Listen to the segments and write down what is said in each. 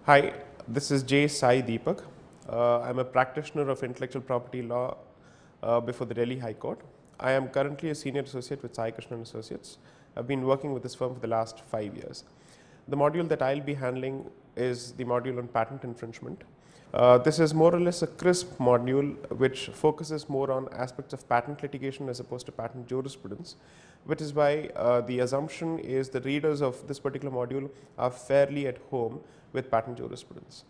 Hi, this is J. Sai Deepak. I'm a practitioner of intellectual property law before the Delhi High Court. I am currently a senior associate with Sai Krishnan Associates. I've been working with this firm for the last 5 years. The module that I'll be handling is the module on patent infringement. This is more or less a crisp module which focuses more on aspects of patent litigation as opposed to patent jurisprudence, which is why the assumption is the readers of this particular module are fairly at home with patent jurisprudence.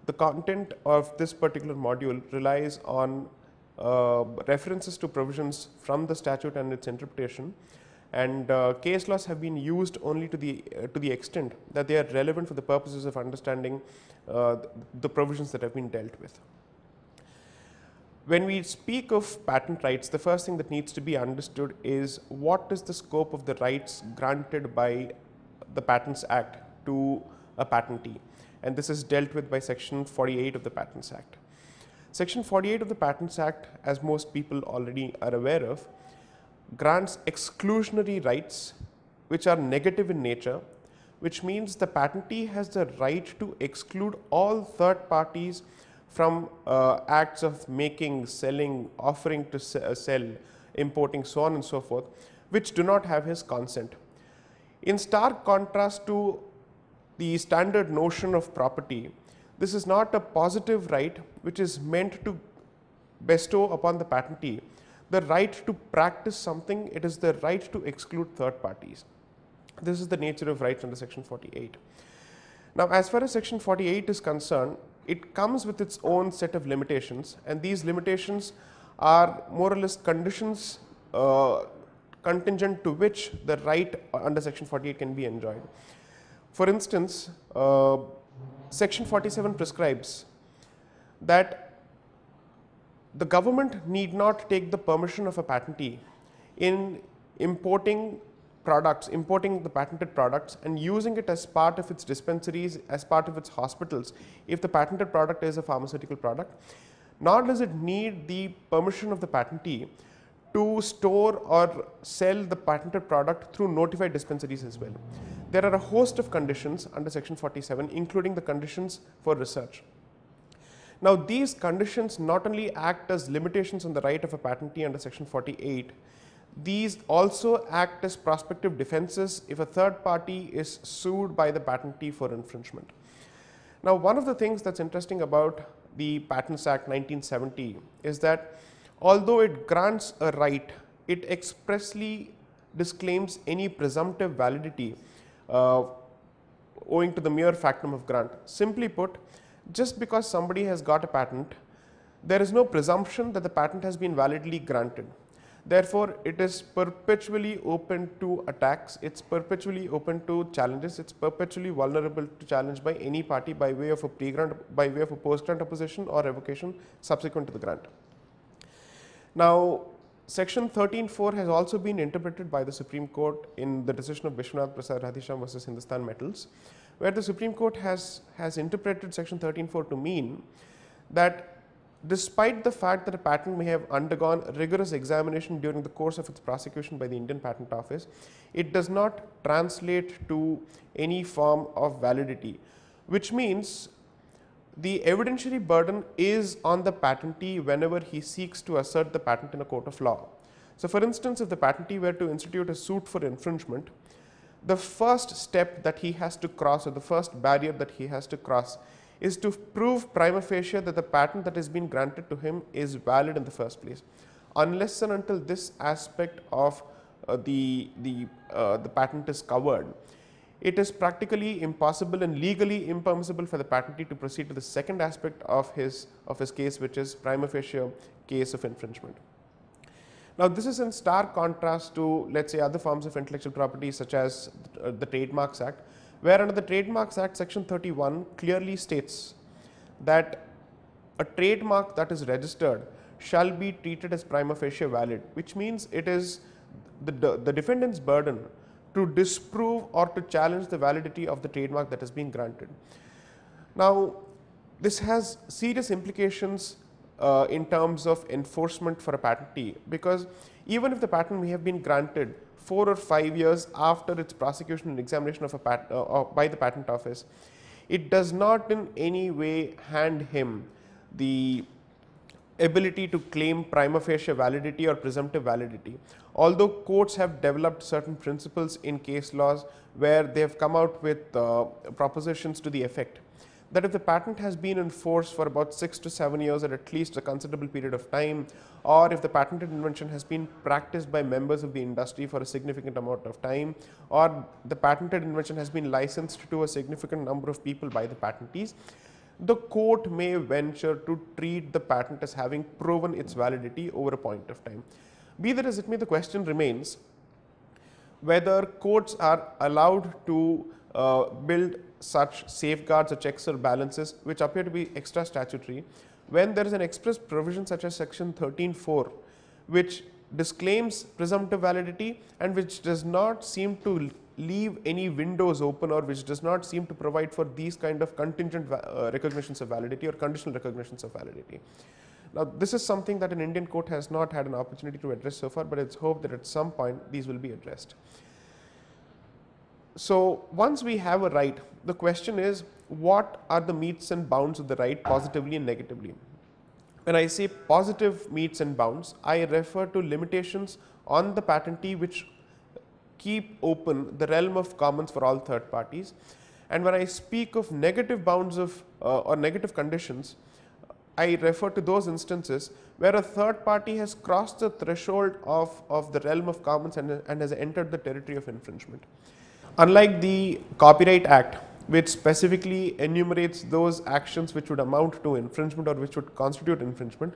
The content of this particular module relies on references to provisions from the statute and its interpretation, and case laws have been used only to the extent that they are relevant for the purposes of understanding the provisions that have been dealt with. When we speak of patent rights, the first thing that needs to be understood is what is the scope of the rights granted by the Patents Act to a patentee, and this is dealt with by section 48 of the Patents Act. Section 48 of the Patents Act, as most people already are aware of, grants exclusionary rights which are negative in nature, which means the patentee has the right to exclude all third parties from acts of making, selling, offering to sell, importing, so on and so forth, which do not have his consent. In stark contrast to the standard notion of property, this is not a positive right which is meant to bestow upon the patentee the right to practice something. It is the right to exclude third parties. This is the nature of rights under section 48. Now, as far as section 48 is concerned, it comes with its own set of limitations, and these limitations are more or less conditions contingent to which the right under section 48 can be enjoyed. For instance, section 47 prescribes that the government need not take the permission of a patentee in importing products, importing the patented products and using it as part of its dispensaries, as part of its hospitals, if the patented product is a pharmaceutical product, nor does it need the permission of the patentee to store or sell the patented product through notified dispensaries as well. There are a host of conditions under section 47, including the conditions for research. Now, these conditions not only act as limitations on the right of a patentee under section 48, these also act as prospective defenses if a third party is sued by the patentee for infringement. Now, one of the things that's interesting about the Patents Act 1970 is that although it grants a right, it expressly disclaims any presumptive validity owing to the mere factum of grant. Simply put, just because somebody has got a patent, there is no presumption that the patent has been validly granted. Therefore, it is perpetually open to attacks, it's perpetually open to challenges, it's perpetually vulnerable to challenge by any party by way of a pre-grant, by way of a post-grant opposition or revocation subsequent to the grant. Now, section 13(4) has also been interpreted by the Supreme Court in the decision of Vishwanath Prasad Radhesham versus Hindustan Metals, where the Supreme Court has interpreted section 13(4) to mean that despite the fact that a patent may have undergone rigorous examination during the course of its prosecution by the Indian Patent Office, it does not translate to any form of validity, which means the evidentiary burden is on the patentee whenever he seeks to assert the patent in a court of law. So, for instance, if the patentee were to institute a suit for infringement, the first step that he has to cross, or the first barrier that he has to cross, is to prove prima facie that the patent that has been granted to him is valid in the first place. Unless and until this aspect of the patent is covered, it is practically impossible and legally impermissible for the patentee to proceed to the second aspect of his case, which is prima facie case of infringement. Now, this is in stark contrast to, let's say, other forms of intellectual property such as the Trademarks Act, where under the Trademarks Act section 31 clearly states that a trademark that is registered shall be treated as prima facie valid, which means it is the defendant's burden to disprove or to challenge the validity of the trademark that has been granted. Now, this has serious implications in terms of enforcement for a patentee, because even if the patent may have been granted 4 or 5 years after its prosecution and examination of a by the Patent Office, it does not in any way hand him the ability to claim prima facie validity or presumptive validity. Although courts have developed certain principles in case laws where they have come out with propositions to the effect that if the patent has been in force for about 6 to 7 years at least a considerable period of time, or if the patented invention has been practiced by members of the industry for a significant amount of time, or the patented invention has been licensed to a significant number of people by the patentees, the court may venture to treat the patent as having proven its validity over a point of time. Be that as it may, the question remains whether courts are allowed to build such safeguards or checks or balances which appear to be extra statutory when there is an express provision such as section 13(4) which disclaims presumptive validity and which does not seem to leave any windows open, or which does not seem to provide for these kind of contingent recognitions of validity or conditional recognitions of validity. Now, this is something that an Indian court has not had an opportunity to address so far, but it's hoped that at some point these will be addressed. So, once we have a right, the question is what are the metes and bounds of the right positively and negatively. When I say positive metes and bounds, I refer to limitations on the patentee which keep open the realm of commons for all third parties. And when I speak of negative bounds of or negative conditions, I refer to those instances where a third party has crossed the threshold of the realm of commons and has entered the territory of infringement. Unlike the Copyright Act, which specifically enumerates those actions which would amount to infringement or which would constitute infringement,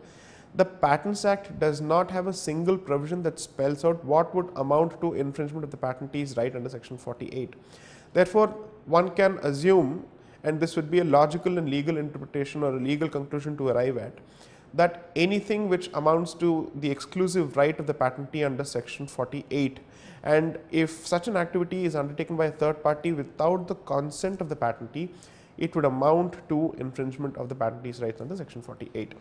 the Patents Act does not have a single provision that spells out what would amount to infringement of the patentee's right under section 48. Therefore, one can assume, and this would be a logical and legal interpretation or a legal conclusion to arrive at, that anything which amounts to the exclusive right of the patentee under section 48, and if such an activity is undertaken by a third party without the consent of the patentee, it would amount to infringement of the patentee's rights under section 48.